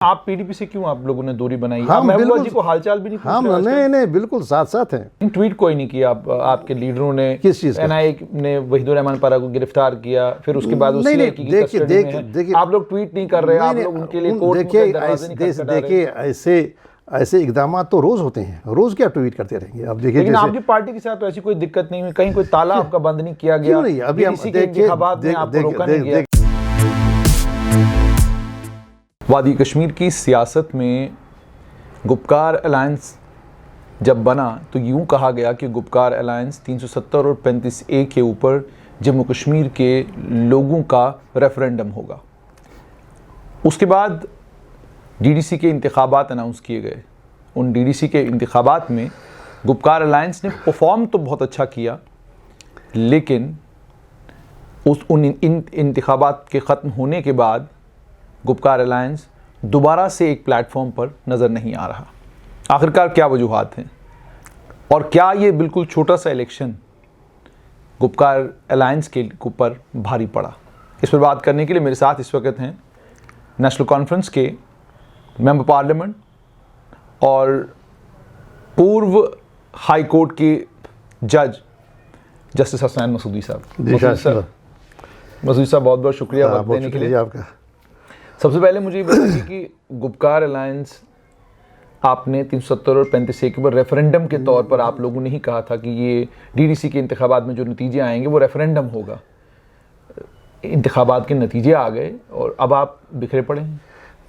आप पीडीपी से क्यों आप लोगों ने दूरी बनाई? हाँ, महबूबा जी को हालचाल भी नहीं पूछ रहे? नहीं, बिल्कुल साथ साथ हैं। ट्वीट कोई नहीं किया आपके लीडरों ने? किस चीज? एनआईए ने वहीदुर रहमान पारा को गिरफ्तार किया, फिर उसके बाद देखिए आप लोग ट्वीट नहीं कर रहे, आप लोग उनके लिए कोर्ट में दरवाजे नहीं खटखटा रहे। देखिए ऐसे इकदाम तो रोज होते हैं, रोज क्या ट्वीट करते रहेंगे? अब देखिए, लेकिन आपकी पार्टी के साथ तो ऐसी कोई दिक्कत नहीं हुई, कहीं कोई ताला आपका बंद नहीं किया गया? नहीं, अभी हम देखिए वादी कश्मीर की सियासत में गुपकार अलायंस जब बना तो यूं कहा गया कि गुपकार अलायंस 370 और 35A के ऊपर जम्मू कश्मीर के लोगों का रेफरेंडम होगा। उसके बाद डीडीसी के इंतखाबात अनाउंस किए गए। उन डीडीसी के इंतखाबात में गुपकार अलायंस ने परफॉर्म तो बहुत अच्छा किया, लेकिन उन इंतखाबात के ख़त्म होने के बाद गुपकार अलायंस दोबारा से एक प्लेटफॉर्म पर नज़र नहीं आ रहा। आखिरकार क्या वजूहात हैं, और क्या ये बिल्कुल छोटा सा इलेक्शन गुपकार अलायंस के ऊपर भारी पड़ा? इस पर बात करने के लिए मेरे साथ इस वक्त हैं नेशनल कॉन्फ्रेंस के मेंबर पार्लियामेंट और पूर्व हाई कोर्ट के जज जस्टिस हसनैन मसूदी साहब। मसूदी साहब बहुत बहुत शुक्रिया वक्त देने के लिए आपका। सबसे पहले मुझे ये बताइए कि गुपकार अलायंस आपने 370 और 35A के ऊपर रेफरेंडम के तौर पर आप लोगों ने ही कहा था कि ये डीडीसी के इंतखाबात में जो नतीजे आएंगे वो रेफरेंडम होगा। इंतखाबात के नतीजे आ गए और अब आप बिखरे पड़े हैं।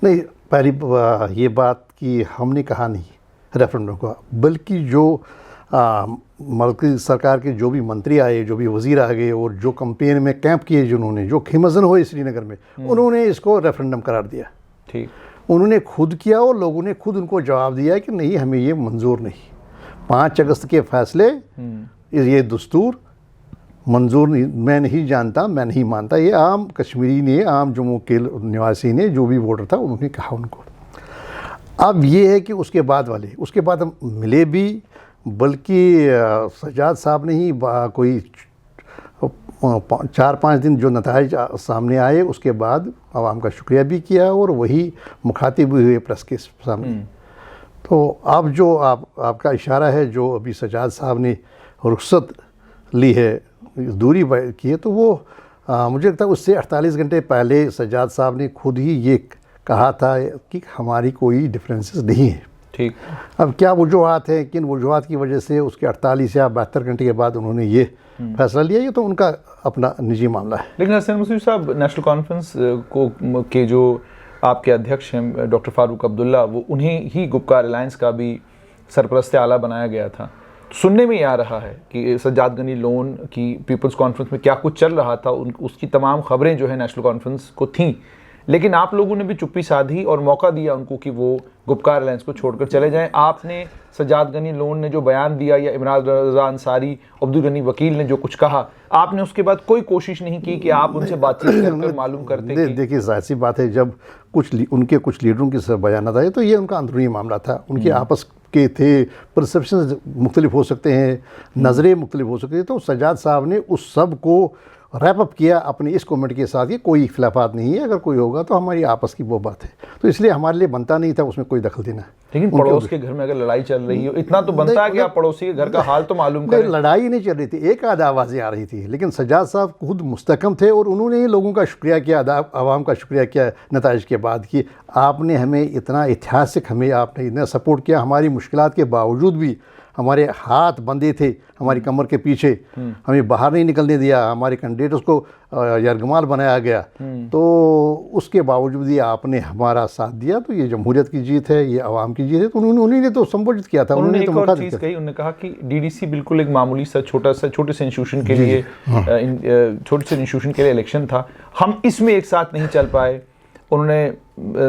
नहीं, पहली ये बात कि हमने कहा नहीं रेफरेंडम का, बल्कि जो मरकज़ी सरकार के जो भी मंत्री आए, जो भी वज़ीर आ गए और जो कैंपेन में कैंप किए जिन्होंने, जो खिमज़न हुए श्रीनगर में, उन्होंने इसको रेफरेंडम करार दिया। ठीक, उन्होंने खुद किया और लोगों ने खुद उनको जवाब दिया कि नहीं, हमें ये मंजूर नहीं। 5 अगस्त के फैसले, ये दस्तूर मंजूर नहीं, मैं नहीं जानता, मैं नहीं मानता। ये आम कश्मीरी ने, आम जम्मू के निवासी ने, जो भी वोटर था, उन्होंने कहा उनको। अब ये है कि उसके बाद हम मिले भी, बल्कि सज्जाद साहब ने ही कोई 4-5 दिन जो नताइज सामने आए, उसके बाद आवाम का शुक्रिया भी किया और वही मुखातिब भी हुए प्रेस के सामने। तो अब जो आपका इशारा है, जो अभी सज्जाद साहब ने रुख्सत ली है, दूरी की है, तो वो मुझे लगता है उससे 48 घंटे पहले सज्जाद साहब ने खुद ही ये कहा था कि हमारी कोई डिफरेंसेस नहीं है। ठीक, अब क्या वजूहात हैं, किन वजूहात की वजह से उसके 48 या 72 घंटे के बाद उन्होंने ये फैसला लिया, ये तो उनका अपना निजी मामला है। लेकिन हसन मसूदी साहब, नेशनल कॉन्फ्रेंस के जो आपके अध्यक्ष हैं डॉक्टर फारूक अब्दुल्ला, वो उन्हें ही गुपकार अलायंस का भी सरपरस्त आला बनाया गया था। सुनने में आ रहा है कि सज्जाद गनी लोन की पीपल्स कॉन्फ्रेंस में क्या कुछ चल रहा था, उसकी तमाम खबरें जो है नेशनल कॉन्फ्रेंस को थीं, लेकिन आप लोगों ने भी चुप्पी साधी और मौका दिया उनको कि वो गुपकार अलायंस को छोड़कर चले जाएं। आपने सज्जाद गनी लोन ने जो बयान दिया, या इमरान रज़ा अंसारी, अब्दुल गनी वकील ने जो कुछ कहा, आपने उसके बाद कोई कोशिश नहीं की कि आप उनसे बातचीत करके मालूम करते? देखिए, जाहिर सी बात है, जब उनके कुछ लीडरों के बयान आए तो ये उनका अंदरूनी मामला था, उनके आपस के थे, परसेप्शन मुख्तलिफ हो सकते हैं, नज़रें मुख्तलिफ हो सकती हैं। तो सज्जाद साहब ने उस सब को रैप अप किया अपने इस कमेंट के साथ कि कोई इख्तिलाफात नहीं है, अगर कोई होगा तो हमारी आपस की वो बात है, तो इसलिए हमारे लिए बनता नहीं था उसमें कोई दखल देना। लेकिन पड़ोस के घर में अगर लड़ाई चल रही हो, इतना तो बनता है कि आप पड़ोसी के घर का हाल तो मालूम करें। लड़ाई नहीं चल रही थी, एक आध आवाज़ें आ रही थी, लेकिन सज्जाद साहब खुद मुस्तकम थे और उन्होंने ही लोगों का शुक्रिया किया, आवाम का शुक्रिया किया नताइज के बाद कि आपने हमें इतना ऐतिहासिक, हमें आपने इतना सपोर्ट किया, हमारी मुश्किलात के बावजूद भी हमारे हाथ बंधे थे हमारी कमर के पीछे, हमें बाहर नहीं निकलने दिया, हमारे कैंडिडेट्स को यरगमाल बनाया गया, तो उसके बावजूद ये आपने हमारा साथ दिया। तो ये जमहूरियत की जीत है, ये आवाम की जीत है। तो उन्होंने तो संबोधित किया था। उन्होंने एक और चीज़ कही, उन्होंने कहा कि डीडीसी बिल्कुल एक मामूली सा छोटे से इंस्टीट्यूशन के लिए, छोटे से इंस्टीट्यूशन के लिए इलेक्शन था, हम इसमें एक साथ नहीं चल पाए। उन्होंने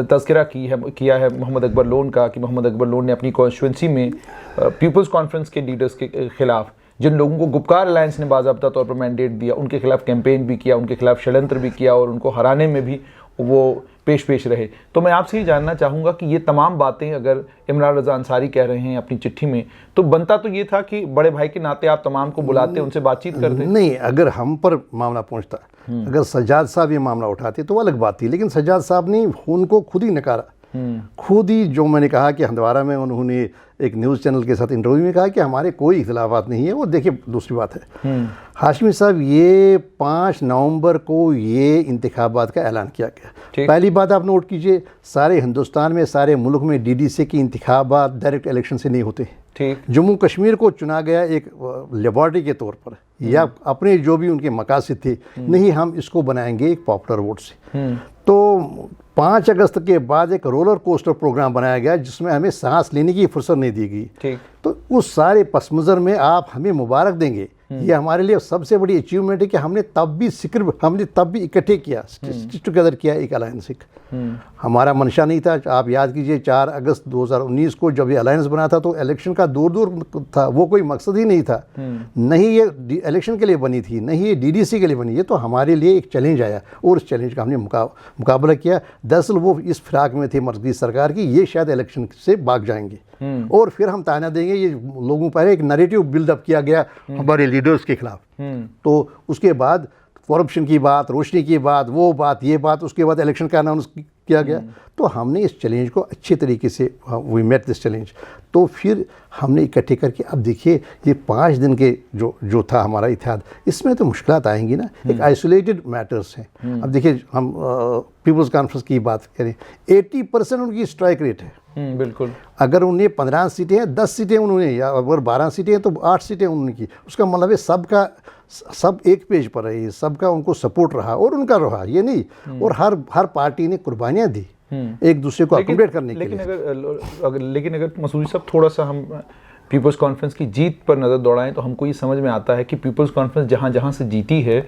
तज़किरा किया है मोहम्मद अकबर लोन का, कि मोहम्मद अकबर लोन ने अपनी कॉन्स्टिट्यूंसी में पीपल्स कॉन्फ्रेंस के लीडर्स के खिलाफ, जिन लोगों को गुपकार अलायंस ने बाज़ाब्ता तौर पर मैंडेट दिया, उनके खिलाफ कैंपेन भी किया, उनके खिलाफ षड्यंत्र भी किया और उनको हराने में भी वो पेश रहे। तो मैं आपसे ये जानना चाहूँगा कि ये तमाम बातें अगर इमरान रज़ा अंसारी कह रहे हैं अपनी चिट्ठी में, तो बनता तो ये था कि बड़े भाई के नाते आप तमाम को बुलाते, उनसे बातचीत करते। नहीं, अगर हम पर मामला पहुँचता, अगर सज्जाद साहब ये मामला उठाते तो अलग बात थी, लेकिन सज्जाद साहब ने उनको खुद ही नकारा खुद ही जो मैंने कहा कि हंदवारा में उन्होंने एक न्यूज़ चैनल के साथ इंटरव्यू में कहा कि हमारे कोई इख्तिलाफात नहीं है। वो देखिए दूसरी बात है हाशमी साहब, ये 5 नवंबर को ये इंतखाबात का ऐलान किया गया। पहली बात आप नोट कीजिए, सारे हिंदुस्तान में, सारे मुल्क में डीडीसी की इंतखाबात डायरेक्ट इलेक्शन से नहीं होते। जम्मू कश्मीर को चुना गया एक लेबॉरेटरी के तौर पर, या अपने जो भी उनके मकासद थे, नहीं हम इसको बनाएंगे एक पॉपुलर वोट से। तो 5 अगस्त के बाद एक रोलर कोस्टर प्रोग्राम बनाया गया जिसमें हमें सांस लेने की फुर्सत नहीं दी गई। तो उस सारे पस मंज़र में आप हमें मुबारक देंगे, ये हमारे लिए सबसे बड़ी अचीवमेंट है कि हमने तब भी इकट्ठे किया, स्टिच टुगेदर किया एक अलायंस। हमारा मंशा नहीं था। आप याद कीजिए 4 अगस्त 2019 को जब ये अलायंस बना था तो इलेक्शन का दूर था, वो कोई मकसद ही नहीं था। नहीं ये इलेक्शन के लिए बनी थी, नहीं ये डीडीसी के लिए बनी, ये तो हमारे लिए एक चैलेंज आया और उस चैलेंज का हमने मुकाबला किया। दरअसल वो इस फिराक में थे मर्कज़ी सरकार की, ये शायद इलेक्शन से भाग जाएंगे और फिर हम ताना देंगे। ये लोगों पर एक नैरेटिव बिल्डअप किया गया हमारे लीडर्स के खिलाफ। तो उसके बाद करप्शन की बात, रोशनी की बात, वो बात, ये बात, उसके बाद इलेक्शन का अनाउंस किया गया। तो हमने इस चैलेंज को अच्छे तरीके से, वी मेट दिस चैलेंज। तो फिर हमने इकट्ठे करके, अब देखिए ये 5 दिन के जो था हमारा इतिहाद, इसमें तो मुश्किलात आएंगी ना, एक आइसोलेटेड मैटर्स हैं। अब देखिए हम पीपल्स कॉन्फ्रेंस की बात करें, 80% उनकी स्ट्राइक रेट है। बिल्कुल। अगर उन्हें 15 सीटें हैं, 10 सीटें उन्होंने, या अगर 12 सीटें हैं तो 8 सीटें उन्होंने की। उसका मतलब है सब एक पेज पर रही, सबका उनको सपोर्ट रहा और उनका रहा, ये नहीं। और हर पार्टी ने कुर्बानियाँ दी एक दूसरे को अकोमोडेट करने के लिए। लेकिन अगर मसूदी साहब थोड़ा सा हम पीपल्स कॉन्फ्रेंस की जीत पर नज़र दौड़ाएं तो हमको ये समझ में आता है कि पीपल्स कॉन्फ्रेंस जहाँ जहाँ से जीती है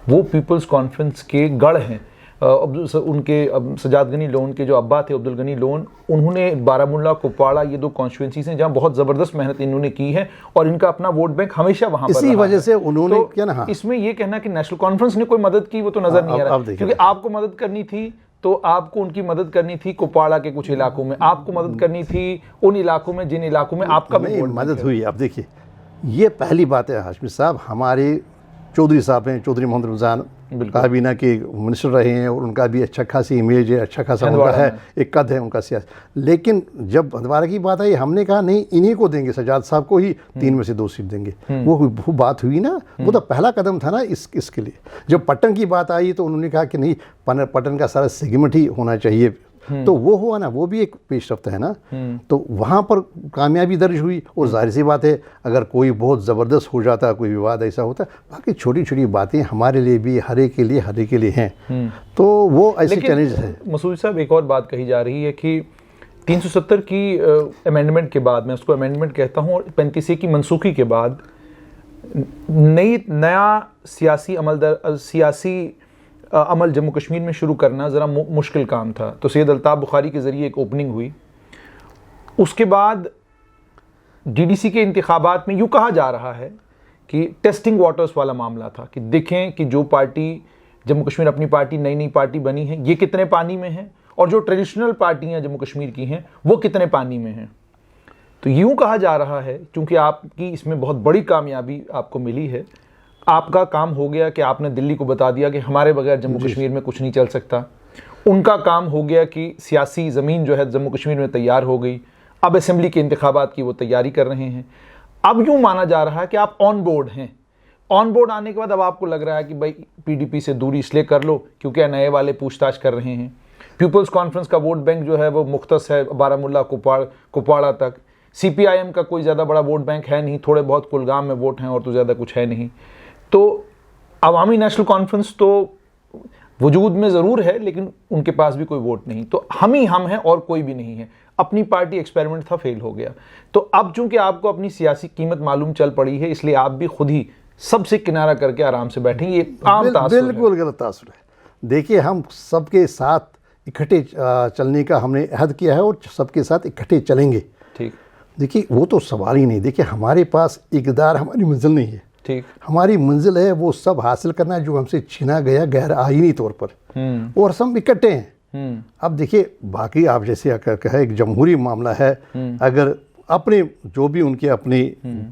वो पीपल्स कॉन्फ्रेंस के गढ़ हैं। उनके सजाद गनी लोन के जो अब्बा थे, अब्दुल गनी लोन, उन्होंने बारामूला, कुपवाड़ा, ये 2 कॉन्स्टिट्यूंसीज हैं जहाँ बहुत ज़बरदस्त मेहनत इन्होंने की है और इनका अपना वोट बैंक हमेशा वहाँ पर इसी वजह से उन्होंने तो क्या ना, इसमें ये कहना कि नेशनल कॉन्फ्रेंस ने कोई मदद की वो तो नज़र नहीं आ रहा, क्योंकि आपको मदद करनी थी तो आपको उनकी मदद करनी थी कुपवाड़ा के कुछ इलाकों में, आपको मदद करनी थी उन इलाकों में जिन इलाकों में आपका भी मदद हुई। अब देखिए ये पहली बात है हाशमी साहब, हमारे चौधरी साहब हैं, चौधरी मोहम्मद रमज़ान काबीना के मिनिस्टर रहे हैं और उनका भी अच्छा खासी इमेज है, अच्छा खासा उनका है, एक कद है उनका सियासत। लेकिन जब हंदवारा की बात आई, हमने कहा नहीं इन्हीं को देंगे, सजाद साहब को ही 3 में से 2 सीट देंगे। वो बात हुई ना, वो तो पहला कदम था ना इसके लिए। जब पट्टन की बात आई तो उन्होंने कहा कि नहीं, पट्टन का सारा सेगमेंट ही होना चाहिए, तो वो हुआ ना, वो भी एक पेशरफ्त है ना। तो वहाँ पर कामयाबी दर्ज हुई और जाहिर सी बात है अगर कोई बहुत ज़बरदस्त हो जाता, कोई विवाद ऐसा होता, बाकी छोटी छोटी बातें हमारे लिए भी हर एक के लिए हैं। तो वो ऐसे चैलेंज है। मसूद साहब एक और बात कही जा रही है कि 370 की अमेंडमेंट के बाद, मैं उसको अमेंडमेंट कहता हूँ, और 35A की मनसूखी के बाद नया सियासी अमल जम्मू कश्मीर में शुरू करना ज़रा मुश्किल काम था। तो सैयद अल्ताफ़ बुखारी के ज़रिए एक ओपनिंग हुई, उसके बाद डीडीसी के इंतखाबात में यूँ कहा जा रहा है कि टेस्टिंग वाटर्स वाला मामला था कि देखें कि जो पार्टी जम्मू कश्मीर अपनी पार्टी नई पार्टी बनी है ये कितने पानी में है और जो ट्रेडिशनल पार्टियाँ जम्मू कश्मीर की हैं वो कितने पानी में हैं। तो यूँ कहा जा रहा है क्योंकि आपकी इसमें बहुत बड़ी कामयाबी आपको मिली है, आपका काम हो गया कि आपने दिल्ली को बता दिया कि हमारे बगैर जम्मू कश्मीर में कुछ नहीं चल सकता। उनका काम हो गया कि सियासी ज़मीन जो है जम्मू कश्मीर में तैयार हो गई, अब असेंबली के इंतखाबात की वो तैयारी कर रहे हैं। अब यूँ माना जा रहा है कि आप ऑन बोर्ड हैं। ऑन बोर्ड आने के बाद अब आपको लग रहा है कि भाई पीडीपी से दूरी इसलिए कर लो क्योंकि नए वाले पूछताछ कर रहे हैं। पीपल्स कॉन्फ्रेंस का वोट बैंक जो है वो मुख्तस है बारामूला कुपवाड़ा तक। CPIM का कोई ज़्यादा बड़ा वोट बैंक है नहीं, थोड़े बहुत कुलगाम में वोट हैं और तो ज़्यादा कुछ है नहीं। तो अवामी नेशनल कॉन्फ्रेंस तो वजूद में ज़रूर है लेकिन उनके पास भी कोई वोट नहीं। तो हम ही हम हैं और कोई भी नहीं है। अपनी पार्टी एक्सपेरिमेंट था, फेल हो गया। तो अब चूंकि आपको अपनी सियासी कीमत मालूम चल पड़ी है इसलिए आप भी खुद ही सबसे किनारा करके आराम से बैठेंगे। ये आम तासुर बिल्कुल गलत तासुर है। देखिए हम सबके साथ इकट्ठे चलने का हमने अहद किया है और सबके साथ इकट्ठे चलेंगे। ठीक, देखिए वो तो सवाल ही नहीं। देखिए हमारे पास इक़दार हमारी मंजिल नहीं है। ठीक, हमारी मंजिल है वो सब हासिल करना जो हमसे छीना गया गैर आईनी तौर पर, और सब इकट्ठे हैं। अब देखिए बाकी आप जैसे कहे एक जमहूरी मामला है, अगर अपने जो भी उनके अपने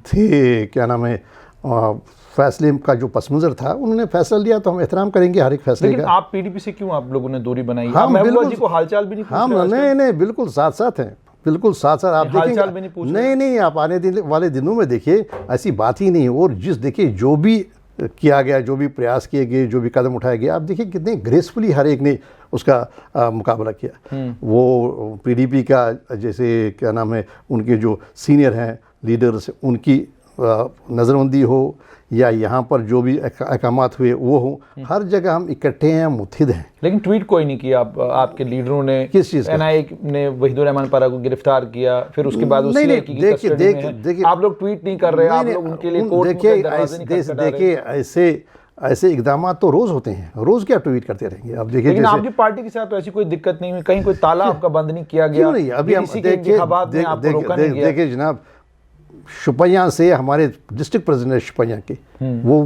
थे क्या नाम है फैसले का जो पस मंज़र था, उन्होंने फैसला लिया तो हम एहतराम करेंगे हर एक फैसले लेकिन का। आप पीडीपी से क्यों आप लोगों ने दूरी बनाई? हम आप महबूबा बिल्कुल- जी को हालचाल भी नहीं पूछ हम रहे आज तक? नहीं, बिल्कुल साथ साथ हैं, बिल्कुल साथ साथ। आप हालचाल भी नहीं देखेंगे, पूछ रहे? नहीं, आप आने वाले दिनों में देखिए ऐसी बात ही नहीं है। और देखिए जो भी किया गया, जो भी प्रयास किए गए, जो भी कदम उठाए गए, आप देखिए कितने ग्रेसफुली हर एक ने उसका मुकाबला किया। वो पीडीपी का जैसे क्या नाम है, उनके जो सीनियर हैं लीडर्स, उनकी नज़रबंदी हो या यहाँ पर जो भी अहकामात हुए वो हो, हर जगह हम इकट्ठे हैं, मुत्हिद हैं। लेकिन ट्वीट कोई नहीं किया आपके लीडरों ने? किस चीज़ का? एनआईए ने वहीदुर रहमान पारा को गिरफ्तार किया, फिर उसके बाद वो नहीं, CI की देखिए, कस्टडी में है। देखिए, आप लोग ट्वीट नहीं कर रहे, आप लोग उनके लिए कोर्ट में दरवाजे नहीं खटखटा रहे। देखिए ऐसे इकदाम तो रोज़ होते हैं, रोज़ क्या ट्वीट करते रहेंगे। अब देखिए लेकिन जैसे आपकी पार्टी के साथ तो ऐसी कोई दिक्कत नहीं हुई, कहीं कोई ताला आपका बंद नहीं किया गया? क्यों नहीं, अभी हम DDC के इंतखाबात में आपको रोका नहीं गया? देखिए जनाब, शुपैया से हमारे डिस्ट्रिक्ट प्रेसिडेंट है शुपैया के, वो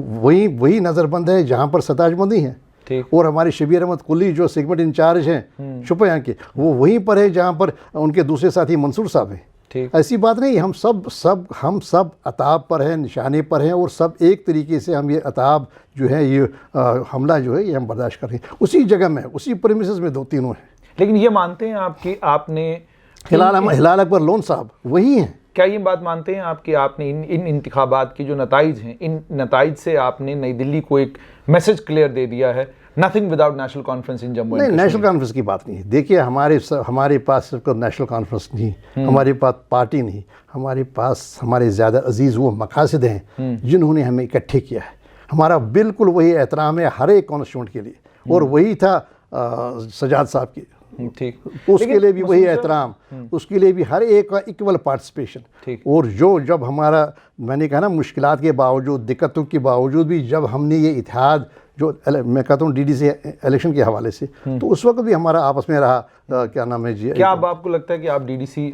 वही नज़रबंद है जहाँ पर सताजबंदी है। ठीक। और हमारे शबीर अहमद कुली जो सेगमेंट इंचार्ज हैं शुपैया के, वो वहीं पर है जहाँ पर उनके दूसरे साथी मंसूर साहब हैं। ठीक। ऐसी बात नहीं, हम सब अताब पर हैं, निशाने पर हैं, और सब एक तरीके से हम ये अताब जो है, ये हमला जो है, ये हम बर्दाश्त कर रहे हैं। उसी जगह में, उसी प्रेमिसेस में तीनों हैं। लेकिन ये मानते हैं आप कि आपने हिलाल अकबर लोन साहब वही हैं। क्या ये बात मानते हैं आप कि आपने इन इंतखाबात की जो नताइज हैं, इन नताइज से आपने नई दिल्ली को एक मैसेज क्लियर दे दिया है, nothing without national conference in Jammu and नहीं, कश्मीर? नेशनल कॉन्फ्रेंस की बात नहीं है। देखिए हमारे पास सिर्फ नेशनल कॉन्फ्रेंस नहीं, हमारे पास पार्टी नहीं, हमारे पास हमारे ज़्यादा अजीज़ वो मकासद हैं जिन्होंने हमें इकट्ठे किया है। हमारा बिल्कुल वही एहतराम है हर एक कॉन्स्टिट्यूंट के लिए, और वही था सजाद साहब की। ठीक। उसके लिए भी वही एहतराम, उसके लिए भी हर एक का इक्वल पार्टिसिपेशन। और जब हमारा, मैंने कहा ना, मुश्किलात के बावजूद, दिक्कतों के बावजूद भी जब हमने ये इत्तेहाद, जो मैं कहता हूँ DDC इलेक्शन के हवाले से, तो उस वक्त भी हमारा आपस में रहा, क्या नाम है जी। क्या अब आपको लगता है कि आप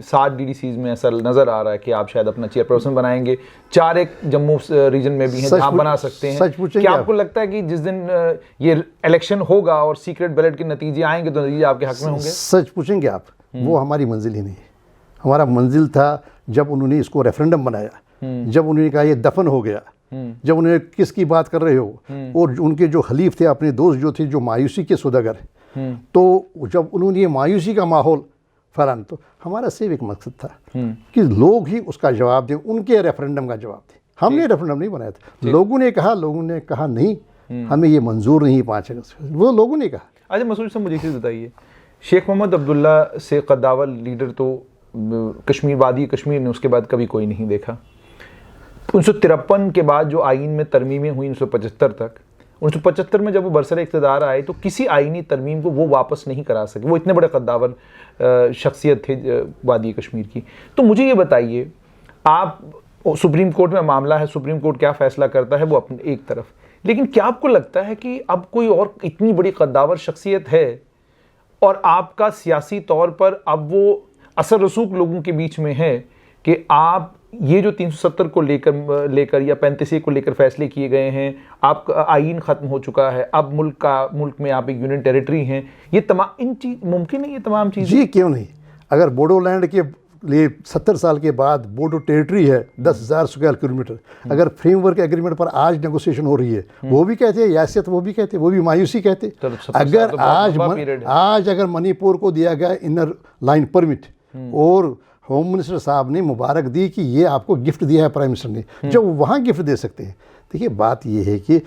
सात DDCs में ऐसा नजर आ रहा है कि आप शायद अपना चेयरपर्सन बनाएंगे? 4 एक जम्मू रीजन में भी हैं जहां बना सकते हैं। सच पूछेंगे क्या आपको लगता है कि जिस दिन ये इलेक्शन होगा और सीक्रेट बैलेट के नतीजे आएंगे तो नतीजे आपके हक में होंगे? सच पूछेंगे आप, वो हमारी मंजिल ही नहीं है। हमारा मंजिल था जब उन्होंने इसको रेफरेंडम बनाया, जब उन्होंने कहा ये दफन हो गया, जब उन्होंने किसकी बात कर रहे हो, और उनके जो हलीफ थे, अपने दोस्त जो थे, जो मायूसी के सौदागर, तो जब उन्होंने ये मायूसी का माहौल फैलाना, तो हमारा सिर्फ एक मकसद था कि लोग ही उसका जवाब दें, उनके रेफरेंडम का जवाब दें। हमने रेफरेंडम नहीं बनाया था, लोगों ने कहा नहीं, हमें ये मंजूर नहीं 5 अगस्त, वो लोगों ने कहा। अच्छा मसूद साहब, मुझे एक चीज़ बताइए, शेख मोहम्मद अब्दुल्ला से कद्दावर लीडर तो कश्मीर, वादी कश्मीर ने उसके बाद कभी कोई नहीं देखा। 1953 के बाद जो आइन में तरमीमें हुई 1975 तक, 1975 में जब वो बरसर इक़्तिदार आए तो किसी आइनी तरमीम को वो वापस नहीं करा सके। वो इतने बड़े कद्दावर शख्सियत थे वादी कश्मीर की। तो मुझे ये बताइए, आप सुप्रीम कोर्ट में मामला है, सुप्रीम कोर्ट क्या फैसला करता है वो अपने एक तरफ, लेकिन क्या आपको लगता है कि अब कोई और इतनी बड़ी कद्दावर शख्सियत है और आपका सियासी तौर पर अब वो असर रसूख लोगों के बीच में है कि आप ये जो 370 को लेकर या 35A को लेकर फैसले किए गए हैं, आपका आइन ख़त्म हो चुका है, अब मुल्क में आप एक यूनियन टेरिटरी हैं, ये तमाम इन चीज मुमकिन है? ये तमाम चीज़ें जी क्यों नहीं। अगर बोडोलैंड के लिए 70 साल के बाद बोडो टेरिटरी है 10,000 स्क्वायर किलोमीटर, अगर फ्रेमवर्क एग्रीमेंट पर आज नेगोशिएशन हो रही है, वो भी कहते हैं यासियत, वो भी कहते हैं, वो भी मायूसी कहते। अगर आज अगर मणिपुर को दिया गया इनर लाइन परमिट और होम मिनिस्टर साहब ने मुबारक दी कि ये आपको गिफ्ट दिया है प्राइम मिनिस्टर ने, जब वहाँ गिफ्ट दे सकते हैं। देखिए बात ये है कि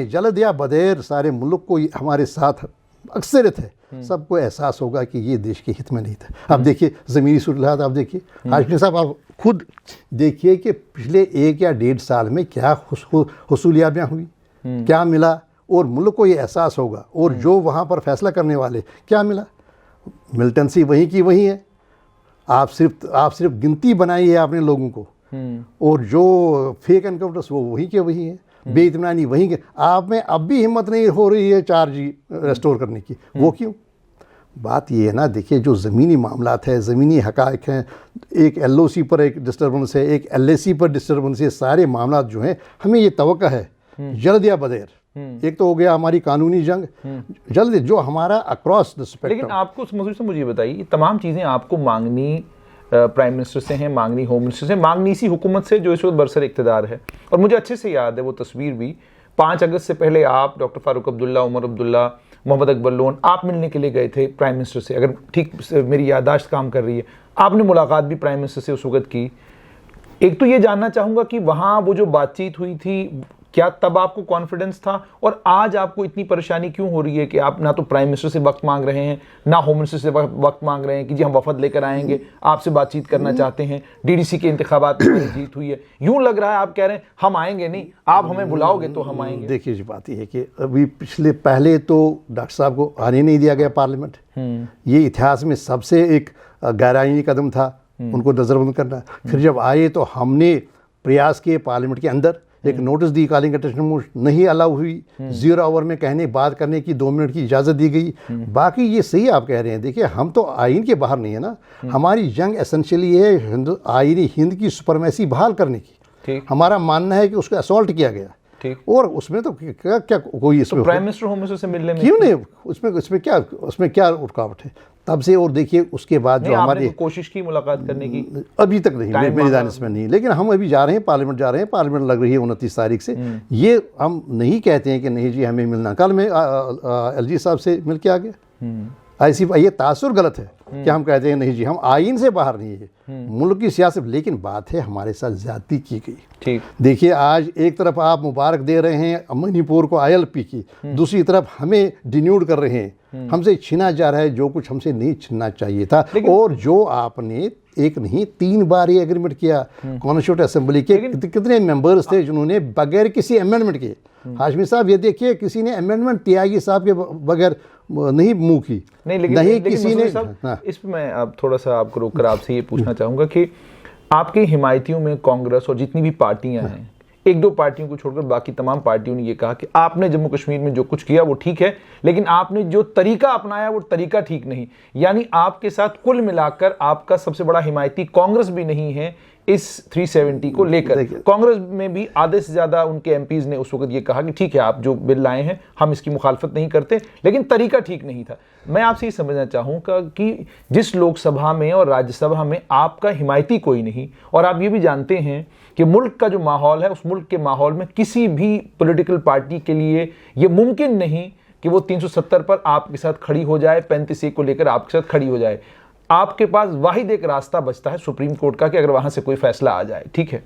जल्द या बदेर सारे मुल्क को हमारे साथ अक्सरियत है, सबको एहसास होगा कि ये देश के हित में नहीं था। अब देखिए ज़मीनी सूरत, आप देखिए हाशमी साहब, आप खुद देखिए कि पिछले 1 या 1.5 साल में क्या हुसूलियाबियाँ हुई, क्या मिला, और मुल्क को ये एहसास होगा। और जो वहाँ पर फैसला करने वाले, क्या मिला, मिलिटेंसी वहीं की वहीं है। आप सिर्फ गिनती बनाई है आपने लोगों को, और जो फेक एनकाउंटर्स वो वहीं के वहीं हैं, बेइत्मीनानी वहीं के। आप में अब भी हिम्मत नहीं हो रही है 4G रेस्टोर करने की, वो क्यों? बात ये है ना, देखिए जो ज़मीनी मामलात है, ज़मीनी हक़ाइक़ हैं, एक LOC पर एक डिस्टर्बेंस है, एक LAC पर डिस्टर्बेंस है, सारे मामलात जो हैं, हमें ये तवक्का है जल्द या बदेर। एक तो हो गया हमारी कानूनी जंग, जल्द जो हमारा अक्रॉस द स्पेक्ट्रम। लेकिन आपको मुझे बताइए, ये तमाम चीज़ें आपको मांगनी प्राइम मिनिस्टर से हैं, मांगनी होम मिनिस्टर से, मांगनी इसी हुकूमत से जो इस वक्त बरसर इक़्तिदार है। और मुझे अच्छे से याद है वो तस्वीर भी, 5 अगस्त से पहले आप, डॉक्टर फारूक अब्दुल्ला, उमर अब्दुल्ला, मोहम्मद अकबर लोन, आप मिलने के लिए गए थे प्राइम मिनिस्टर से, अगर ठीक मेरी याददाश्त काम कर रही है। आपने मुलाकात भी प्राइम मिनिस्टर से उस वक्त की। एक तो ये जानना चाहूँगा कि वहाँ वो जो बातचीत हुई थी, क्या तब आपको कॉन्फिडेंस था, और आज आपको इतनी परेशानी क्यों हो रही है कि आप ना तो प्राइम मिनिस्टर से वक्त मांग रहे हैं, ना होम मिनिस्टर से वक्त मांग रहे हैं कि जी हम वफद लेकर आएंगे, आपसे बातचीत करना चाहते हैं, डीडीसी के इंतखाबात में जीत हुई है, यूं लग रहा है आप कह रहे हैं हम आएंगे नहीं, आप हमें बुलाओगे तो हम आएंगे। देखिए जी, बात यह है कि अभी पहले तो डॉक्टर साहब को आने नहीं दिया गया पार्लियामेंट, ये इतिहास में सबसे एक गैरआईनी कदम था उनको नजरबंद करना। फिर जब आए तो हमने प्रयास किए पार्लियामेंट के अंदर, एक नोटिस दी, कॉलिंग अटेंशन मोशन नहीं अलाउ हुई, 0 आवर में कहने बात करने की 2 मिनट की इजाज़त दी गई। बाकी ये सही आप कह रहे हैं, देखिए हम तो आइन के बाहर नहीं है ना, हमारी जंग एसेंशियली है आइनी हिंद की सुपरमेसी बहाल करने की। हमारा मानना है कि उसको असॉल्ट किया गया, और उसमें तो क्या कोई इसमें प्राइम मिनिस्टर होम मिनिस्टर से मिलने में क्यों नहीं, उसमें क्या रुकावट है तब से। और देखिए उसके बाद जो हमारी कोशिश की मुलाकात करने की, अभी तक नहीं, मेरी दानिश में नहीं, लेकिन हम अभी जा रहे हैं, पार्लियामेंट जा रहे हैं, पार्लियामेंट लग रही है 29 तारीख से। ये हम नहीं कहते हैं कि नहीं जी हमें मिलना, कल मैं एलजी साहब से मिल के आ गया। ऐसी ये तासुर गलत है कि हम कहते हैं नहीं जी हम आइन से बाहर नहीं है, मुल्क की सियासत, लेकिन बात है हमारे साथ ज्यादती की गई। ठीक, देखिए आज एक तरफ आप मुबारक दे रहे हैं मणिपुर को ILP की, दूसरी तरफ हमें डिन्यूड कर रहे हैं, हमसे छीना जा रहा है जो कुछ हमसे नहीं छीनना चाहिए था। और जो आपने एक नहीं 3 बार ये एग्रीमेंट किया, कॉन्स्टिट्यूंट असेंबली के कितने मेंबर्स थे जिन्होंने बगैर किसी अमेंडमेंट के, हाशमी साहब ये देखिए किसी ने अमेंडमेंट त्यागी साहब के बगैर नहीं मुंह की, लेकिन किसी ने। इस पर मैं अब थोड़ा सा आपको रोककर आपसे ये पूछना चाहूँगा कि आपके हिमायतियों में कांग्रेस और जितनी भी पार्टियां हैं, 1-2 पार्टियों को छोड़कर बाकी तमाम पार्टियों ने ये कहा कि आपने जम्मू कश्मीर में जो कुछ किया वो ठीक है, लेकिन आपने जो तरीका अपनाया वो तरीका ठीक नहीं। यानी आपके साथ कुल मिलाकर आपका सबसे बड़ा हिमायती कांग्रेस भी नहीं है इस 370 को लेकर। कांग्रेस में भी आधे से ज्यादा उनके एमपीज ने उस वक्त ये कहा कि ठीक है आप जो बिल लाए हैं हम इसकी मुखालफत नहीं करते, लेकिन तरीका ठीक नहीं था। मैं आपसे ये समझना चाहूँगा कि जिस लोकसभा में और राज्यसभा में आपका हिमायती कोई नहीं, और आप ये भी जानते हैं कि मुल्क का जो माहौल है उस मुल्क के माहौल में किसी भी पॉलिटिकल पार्टी के लिए ये मुमकिन नहीं कि वो 370 पर आपके साथ खड़ी हो जाए, 35A को लेकर आपके साथ खड़ी हो जाए। आपके पास वाहिद एक रास्ता बचता है सुप्रीम कोर्ट का कि अगर वहां से कोई फैसला आ जाए, ठीक है।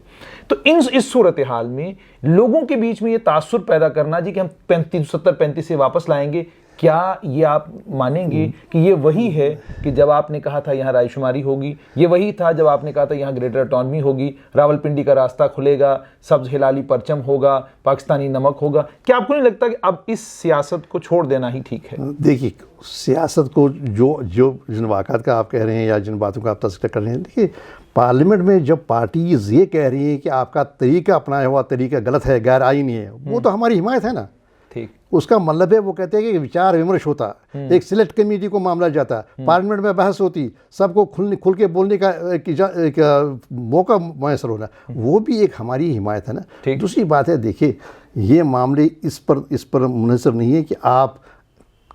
तो इस सूरत हाल में लोगों के बीच में ये तासुर पैदा करना जी कि हम 370-35 से वापस लाएंगे, क्या ये आप मानेंगे कि ये वही है कि जब आपने कहा था यहाँ रायशुमारी होगी, ये वही था जब आपने कहा था यहाँ ग्रेटर ऑटोनॉमी होगी, रावलपिंडी का रास्ता खुलेगा, सब्ज हिलाली परचम होगा, पाकिस्तानी नमक होगा? क्या आपको नहीं लगता कि अब इस सियासत को छोड़ देना ही ठीक है? देखिए सियासत को जो जिन वाक़ात का आप कह रहे हैं या जिन बातों का आप तस्करा कर रहे हैं, देखिए पार्लियामेंट में जब पार्टीज ये कह रही है कि आपका तरीका अपनाया हुआ तरीका गलत है, गैर आईनी है, वो तो हमारी हिमायत है ना। ठीक, उसका मतलब है वो कहते हैं कि विचार विमर्श होता, एक सिलेक्ट कमेटी को मामला जाता, पार्लियामेंट में बहस होती, सबको खुल के बोलने का एक मौका मैसर होना, वो भी एक हमारी हिमायत है ना। दूसरी बात है देखिए ये मामले इस पर मुनहसर नहीं है कि आप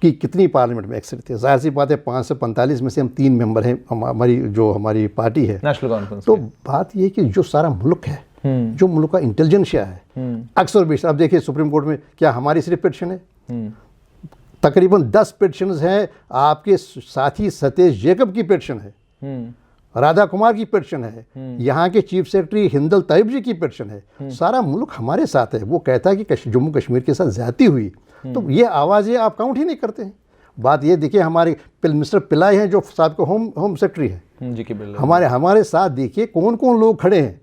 कि कितनी पार्लियामेंट में एक्सेप्ट थे। जाहिर सी बात है 5 से 45 में से हम 3 मेंबर हैं, हमारी पार्टी है नेशनल कॉन्फ्रेंस। तो बात ये कि जो सारा मुल्क है, जो मुल्क का इंटेलिजेंसिया है, अक्सर बेशतर अब देखिए सुप्रीम कोर्ट में क्या हमारी सिर्फ पिटीशन है, तकरीबन 10 पिटीशन हैं, आपके साथी सतीश जेकब की पिटीशन है, राधा कुमार की पिटीशन है, यहाँ के चीफ सेक्रेटरी हिंदल तैयब जी की पिटीशन है। सारा मुल्क हमारे साथ है। वो कहता है कि जम्मू कश्मीर के साथ ज्यादती हुई, तो ये आवाज़ें आप काउंट ही नहीं करते हैं। बात ये देखिए हमारे मिस्टर पिलाई हैं जो साहब को होम सेक्रेटरी है जी, हमारे साथ देखिए कौन कौन लोग खड़े हैं,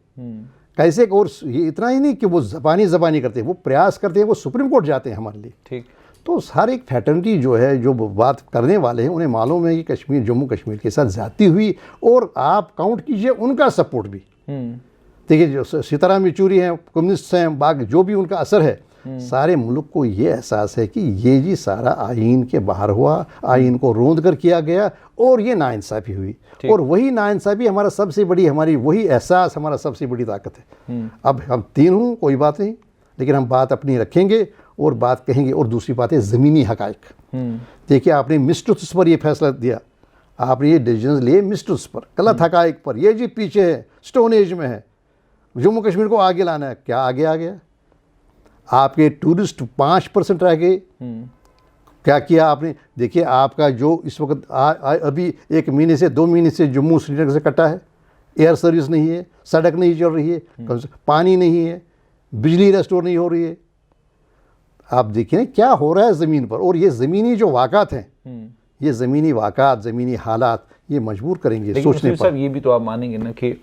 कैसे। और ये इतना ही नहीं कि वो ज़बानी करते हैं, वो प्रयास करते हैं, वो सुप्रीम कोर्ट जाते हैं हमारे लिए। ठीक, तो हर एक फैटर्निटी जो है, जो बात करने वाले हैं उन्हें मालूम है कि जम्मू कश्मीर के साथ ज्यादती हुई, और आप काउंट कीजिए उनका सपोर्ट भी। देखिए जो सीताराम येचूरी हैं, कम्युनिस्ट हैं, बाकी जो भी उनका असर है, सारे मुल्क को ये एहसास है कि ये जी सारा आइन के बाहर हुआ, आइन को रोंद कर किया गया, और ये नाइंसाफ़ी हुई। और वही नाइंसाफ़ी हमारा सबसे बड़ी, हमारी वही एहसास हमारा सबसे बड़ी ताकत है। अब हम 3 हूँ कोई बात नहीं, लेकिन हम बात अपनी रखेंगे और बात कहेंगे। और दूसरी बात है ज़मीनी हक़ाइक़। देखिए आपने मिस्ट्रुथ्स पर यह फैसला दिया, आपने ये डिसीजन लिए मिस्टर्स पर, गलत हकाइक पर, ये जी पीछे है, स्टोन एज में है, जम्मू कश्मीर को आगे लाना है, क्या आगे आ गया? आपके टूरिस्ट 5% रह गए। क्या किया आपने? देखिए आपका जो इस वक्त अभी 1 महीने से 2 महीने से जम्मू श्रीनगर से कटा है, एयर सर्विस नहीं है, सड़क नहीं चल रही है, पानी नहीं है, बिजली रेस्टोर नहीं हो रही है। आप देखिए क्या हो रहा है ज़मीन पर। और ये ज़मीनी जो वाक़ात हैं, ये ज़मीनी वाक़ात, ज़मीनी हालात, ये मजबूर करेंगे सोचने पर। ये भी तो आप मानेंगे ना कि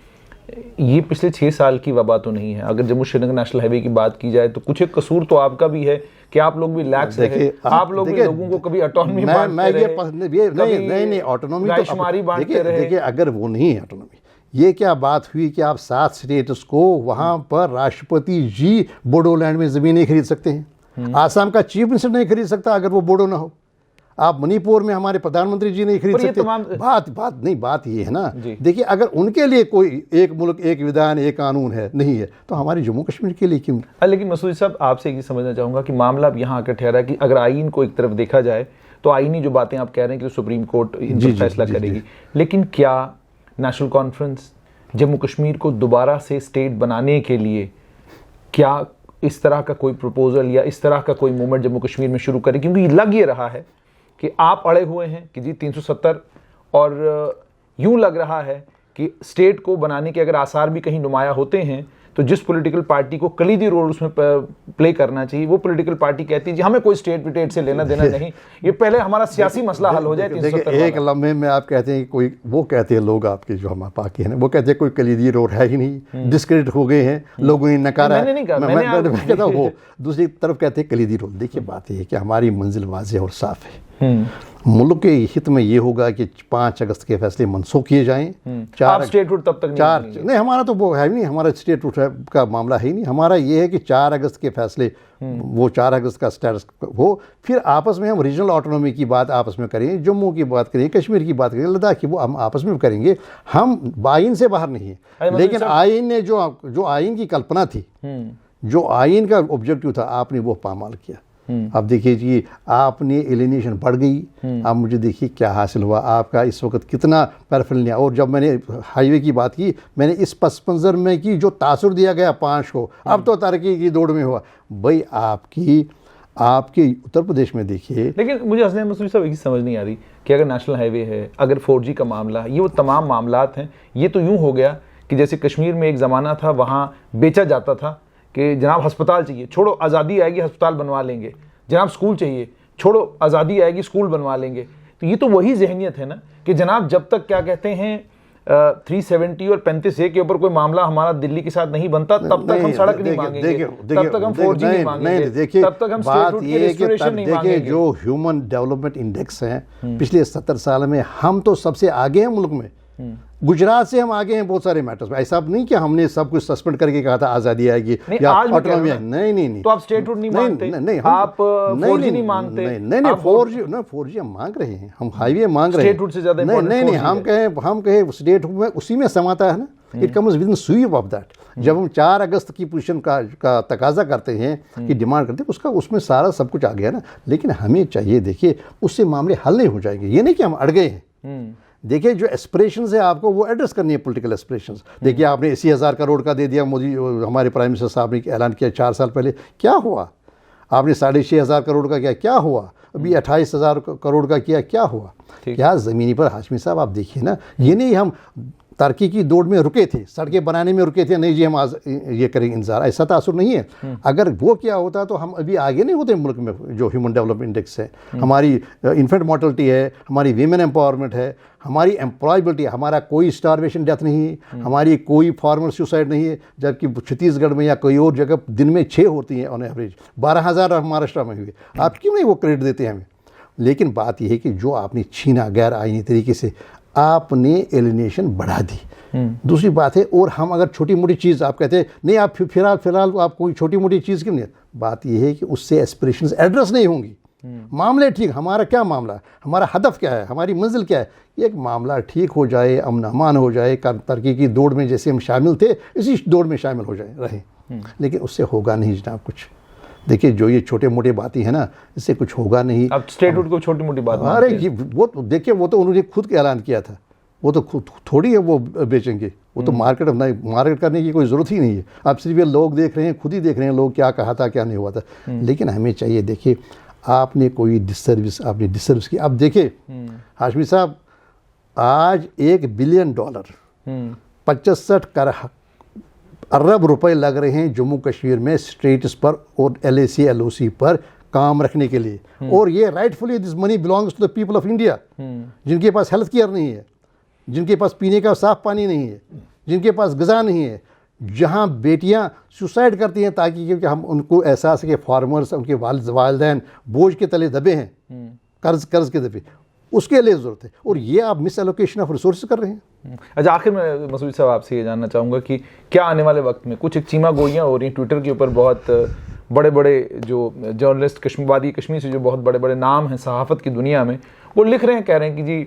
ये पिछले 6 साल की वबा तो नहीं है। अगर जम्मू श्रीनगर नेशनल हाईवे की बात की जाए तो कुछ एक कसूर तो आपका भी है कि आप लोग भी लैक्स रहे, आप लोग भी लोगों को कभी ऑटोनॉमी बांटते रहे, नहीं ऑटोनॉमी तो देखिए अगर वो नहीं है ऑटोनॉमी, ये क्या बात हुई कि आप 7 स्टेट्स को वहाँ पर राष्ट्रपति जी बोडोलैंड में ज़मीन नहीं खरीद सकते हैं, आसाम का चीफ मिनिस्टर नहीं खरीद सकता अगर वो बोडो ना हो, आप मणिपुर में हमारे प्रधानमंत्री जी नहीं खरीद सकते। बात ये है ना, देखिए अगर उनके लिए कोई एक मुल्क एक विधान एक कानून है नहीं है तो हमारे जम्मू कश्मीर के लिए क्यों? लेकिन मसूद साहब आपसे ये समझना चाहूँगा कि मामला अब यहाँ आकर ठहरा कि अगर आईन को एक तरफ देखा जाए तो आईनी जो बातें आप कह रहे हैं कि सुप्रीम कोर्ट इन पर फैसला करेगी, लेकिन क्या नेशनल कॉन्फ्रेंस जम्मू कश्मीर को दोबारा से स्टेट बनाने के लिए क्या इस तरह का कोई प्रपोजल या इस तरह का कोई मूवमेंट जम्मू कश्मीर में शुरू करे? क्योंकि लग ये रहा है कि आप अड़े हुए हैं कि जी 370, और यूं लग रहा है कि स्टेट को बनाने के अगर आसार भी कहीं नुमाया होते हैं तो जिस पॉलिटिकल पार्टी को कलीदी रोल उसमें प्ले करना चाहिए वो पॉलिटिकल पार्टी कहती है जी हमें कोई स्टेट विटेट से लेना देना नहीं, ये पहले हमारा सियासी मसला हल हो जाए। देखिए एक लम्हे में आप कहते हैं कोई, वो कहते हैं लोग आपके जो हमारे पाकी हैं वो कहते हैं कोई कलीदी रोल है ही नहीं, डिस्क्रेडिट हो गए हैं, लोगों ने नकारा। मैं कहता हूँ वो दूसरी तरफ कहते हैं कलीदी रोल। देखिए बात यह है कि हमारी मंजिल वाज़ेह और साफ है, मुल्क के हित में ये होगा कि 5 अगस्त के फैसले मनसूख किए जाएं। 4 स्टेटहुड तब तक नहीं हमारा तो वो है नहीं, हमारा स्टेटहुड का मामला है ही नहीं। हमारा ये है कि 4 अगस्त के फैसले, वो 4 अगस्त का स्टेटस हो, फिर आपस में हम रीजनल ऑटोनॉमी की बात आपस में करें, जम्मू की बात करें, कश्मीर की बात करें, लद्दाख की, वो हम आपस में करेंगे। हम आइन से बाहर नहीं है, लेकिन आइन ने जो आइन की कल्पना थी, जो आइन का ऑब्जेक्टिव था, आपने वो पामाल किया। अब देखिए जी आपने एलिनेशन बढ़ गई। अब मुझे देखिए क्या हासिल हुआ, आपका इस वक्त कितना पैराफिल्मिया। और जब मैंने हाईवे की बात की, मैंने इस पस मंज़र में की जो तासुर दिया गया 5 को, अब तो तरक्की की दौड़ में हुआ। भाई आपके उत्तर प्रदेश में देखिए। लेकिन मुझे हसन मसूद साहब एक समझ नहीं आ रही कि अगर नेशनल हाईवे है, अगर 4G का मामला है, ये वो तमाम मामलात हैं। ये तो यूँ हो गया कि जैसे कश्मीर में एक ज़माना था, वहाँ बेचा जाता था कि जनाब अस्पताल चाहिए, छोड़ो आज़ादी आएगी अस्पताल बनवा लेंगे, जनाब स्कूल चाहिए, छोड़ो आज़ादी आएगी स्कूल बनवा लेंगे। तो ये तो वही जहनियत है ना कि जनाब जब तक क्या कहते हैं 370 और 35A के ऊपर कोई मामला हमारा दिल्ली के साथ नहीं बनता तब तक हम सड़क नहीं मांगेंगे, तब तक हम 4G नहीं मांगेंगे, तब तक हम स्टेटहुड की रिस्टोरेशन नहीं मांगेंगे। जो ह्यूमन डेवलपमेंट इंडेक्स हैं पिछले 70 साल में हम तो सबसे आगे हैं मुल्क में। गुजरात से हम आगे हैं बहुत सारे मैटर्स में। ऐसा नहीं कि हमने सब कुछ सस्पेंड करके कहा था आज़ादी आएगी या ऑटोनॉमी। नहीं तो आप स्टेटहुड नहीं मानते, आप 4G नहीं मानते। नहीं 4G हम मांग रहे हैं, हम हाईवे मांग रहे हैं, स्टेटहुड से ज्यादा नहीं हम कहें स्टेटहुड में उसी में समाता है ना, it comes with in sweep of that. जब हम 4 अगस्त की पोजीशन का तकाजा करते हैं कि डिमांड करते हैं, उसमें सारा सब कुछ आ गया ना। लेकिन हमें चाहिए, देखिए उससे मामले हल नहीं हो जाएंगे, ये नहीं कि हम अड़ गए हैं। देखिए जो एस्पिरेशंस है आपको वो एड्रेस करनी है, पॉलिटिकल एस्पिरेशंस। देखिए आपने 80,000 करोड़ का दे दिया, मोदी हमारे प्राइम मिनिस्टर साहब ने ऐलान किया 4 साल पहले, क्या हुआ? आपने 6,500 करोड़ का किया, क्या हुआ? अभी 28,000 करोड़ का किया, क्या हुआ? क्या ज़मीनी पर हाशमी साहब आप देखिए ना, ये नहीं हम तरक्की की दौड़ में रुके थे, सड़कें बनाने में रुके थे, नहीं जी हम आज ये करेंगे इंतजार, ऐसा तासुर नहीं है। अगर वो क्या होता तो हम अभी आगे नहीं होते मुल्क में। जो ह्यूमन डेवलपमेंट इंडेक्स है, हमारी इन्फेंट मोर्टलिटी है, हमारी वीमेन एम्पावरमेंट है, हमारी एम्प्लॉयबिलिटी, हमारा कोई स्टारवेशन डेथ नहीं है, हमारी कोई फार्मर सुसाइड नहीं है, जबकि छत्तीसगढ़ में या कोई और जगह दिन में 6 होती हैं ऑन एवरेज, 12,000 महाराष्ट्र में हुए। आप क्यों नहीं वो क्रेडिट देते हैं हमें? लेकिन बात यह है कि जो आपने छीना गैर आईनी तरीके से, आपने एलिनेशन बढ़ा दी। दूसरी बात है, और हम अगर छोटी मोटी चीज़ आप कहते हैं नहीं आप फिलहाल आप कोई छोटी मोटी चीज़ क्यों नहीं, बात यह है कि उससे एस्पिरेशंस एड्रेस नहीं होंगी। मामले ठीक, हमारा क्या मामला है, हमारा हदफ क्या है, हमारी मंजिल क्या है, एक मामला ठीक हो जाए, अमन अमान हो जाए, तरक्की की दौड़ में जैसे हम शामिल थे इसी दौड़ में शामिल हो जाए रहे। लेकिन उससे होगा नहीं जनाब कुछ। देखिए जो ये छोटे मोटे बातें हैं ना, इससे कुछ होगा नहीं। अब स्टेटहुड को छोटी मोटी बात अरे ये वो तो देखिए, वो तो उन्होंने खुद ऐलान किया था, वो तो खुद थोड़ी है वो बेचेंगे, वो तो मार्केट करने की कोई ज़रूरत ही नहीं है। अब सिर्फ ये लोग देख रहे हैं, खुद ही देख रहे हैं लोग क्या कहा था क्या नहीं हुआ था। लेकिन हमें चाहिए, देखिए आपने कोई डिसर्विस की। अब देखिए हाशमी साहब, आज $1 बिलियन 65 अरब रुपए लग रहे हैं जम्मू कश्मीर में स्टेट्स पर और LAC LOC पर काम रखने के लिए, और ये rightfully this money belongs to the people of India, जिनके पास हेल्थ केयर नहीं है, जिनके पास पीने का साफ पानी नहीं है, जिनके पास ग़िज़ा नहीं है, जहाँ बेटियाँ सुसाइड करती हैं ताकि, क्योंकि हम उनको एहसास है कि फार्मर्स, उनके वालिदैन बोझ के तले दबे हैं, कर्ज के दबे, उसके लिए ज़रूरत है। और ये आप मिस एलोकेशन ऑफ रिसोर्स कर रहे हैं। अच्छा, आखिर में मसूद साहब आपसे ये जानना चाहूँगा कि क्या आने वाले वक्त में कुछ एक चीमा गोइयाँ हो रही हैं ट्विटर के ऊपर, बहुत बड़े बड़े जो जर्नलिस्ट कश्मीरवादी कश्मीर से जो बहुत बड़े बड़े नाम हैं सहाफ़त की दुनिया में, वो लिख रहे हैं, कह रहे हैं कि जी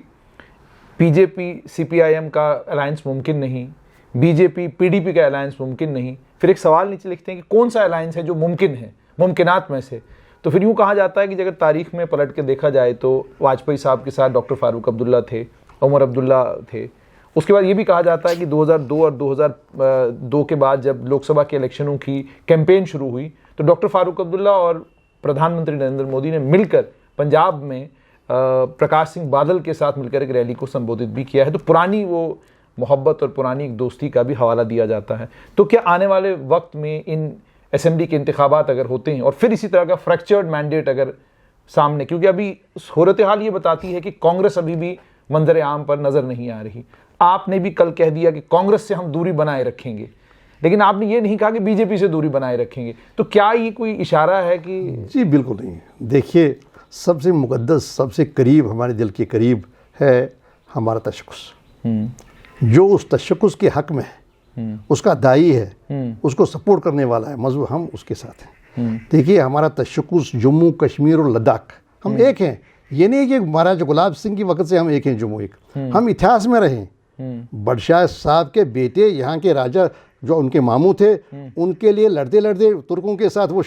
BJP CPIM का अलायंस मुमकिन नहीं, BJP PDP का अलायंस मुमकिन नहीं। फिर एक सवाल नीचे लिखते हैं कि कौन सा अलायंस है जो मुमकिन है, मुमकिनात में से। तो फिर यूँ कहा जाता है कि अगर तारीख़ में पलट के देखा जाए तो वाजपेयी साहब के साथ डॉक्टर फारूक अब्दुल्ला थे, उमर अब्दुल्ला थे। उसके बाद ये भी कहा जाता है कि 2002 और 2002 के बाद जब लोकसभा के इलेक्शनों की कैंपेन शुरू हुई तो डॉक्टर फारूक अब्दुल्ला और प्रधानमंत्री नरेंद्र मोदी ने मिलकर पंजाब में प्रकाश सिंह बादल के साथ मिलकर एक रैली को संबोधित भी किया है। तो पुरानी वो मोहब्बत और पुरानी एक दोस्ती का भी हवाला दिया जाता है। तो क्या आने वाले वक्त में इन असेंबली के इंतखाबात अगर होते हैं और फिर इसी तरह का फ्रैक्चर्ड मैंडेट अगर सामने, क्योंकि अभी सूरत हाल ये बताती है कि कांग्रेस अभी भी मंजर आम पर नज़र नहीं आ रही। आपने भी कल कह दिया कि कांग्रेस से हम दूरी बनाए रखेंगे, लेकिन आपने ये नहीं कहा कि BJP से दूरी बनाए रखेंगे। तो क्या ये कोई इशारा है कि? जी बिल्कुल नहीं। देखिए, सबसे मुक़द्दस, सबसे करीब, हमारे दिल के करीब है हमारा तशक्कुस। जो उस तशक्कुस के हक़ में है, उसका दाई है, उसको सपोर्ट करने वाला है, मज़हब, हम उसके साथ हैं। देखिए, हमारा तशक्कुस जम्मू कश्मीर और लद्दाख, हम एक हैं। ये नहीं कि महाराजा गुलाब सिंह की वक़्त से हम एक हैं, जम्मू एक, हम इतिहास में रहें। बादशाह साहब के बेटे, यहाँ के राजा जो उनके मामू थे, उनके लिए लड़ते लड़ते तुर्कों के साथ वो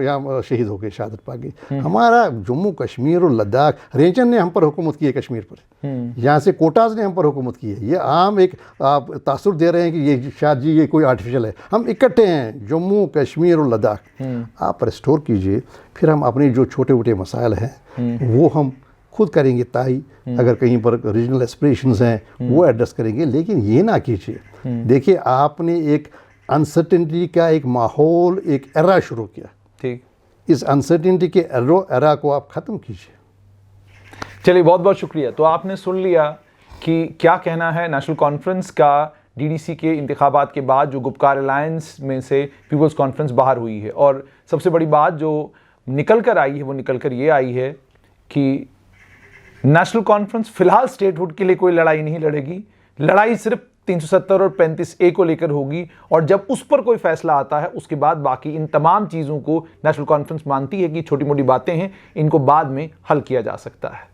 यहाँ शहीद हो गए, शहादत पा गए। हमारा जम्मू कश्मीर और लद्दाख, रेंचन ने हम पर हुकूमत की है कश्मीर पर, यहाँ से कोटाज ने हम पर हुकूमत की है। ये आम एक आप तासुर दे रहे हैं कि ये शायद जी ये कोई आर्टिफिशियल है। हम इकट्ठे हैं, जम्मू कश्मीर और लद्दाख। आप रिस्टोर कीजिए, फिर हम अपने जो छोटे मोटे मसाइल हैं वो हम खुद करेंगे। ताई अगर कहीं पर रीजनल एस्पिरेशंस हैं वो एड्रेस करेंगे, लेकिन ये ना कीजिए। देखिए, आपने एक अनसर्टेनिटी का एक माहौल, एक एरा शुरू किया, ठीक, इस अनसर्टेनिटी के एरा को आप ख़त्म कीजिए। चलिए, बहुत बहुत शुक्रिया। तो आपने सुन लिया कि क्या कहना है नेशनल कॉन्फ्रेंस का। DDC के इंतखाबात के बाद जो गुपकार अलायंस में से पीपल्स कॉन्फ्रेंस बाहर हुई है, और सबसे बड़ी बात जो निकल कर आई है वो निकल कर ये आई है कि नेशनल कॉन्फ्रेंस फिलहाल स्टेटहुड के लिए कोई लड़ाई नहीं लड़ेगी। लड़ाई सिर्फ 370 और 35A को लेकर होगी, और जब उस पर कोई फैसला आता है उसके बाद बाकी इन तमाम चीज़ों को नेशनल कॉन्फ्रेंस मानती है कि छोटी मोटी बातें हैं, इनको बाद में हल किया जा सकता है।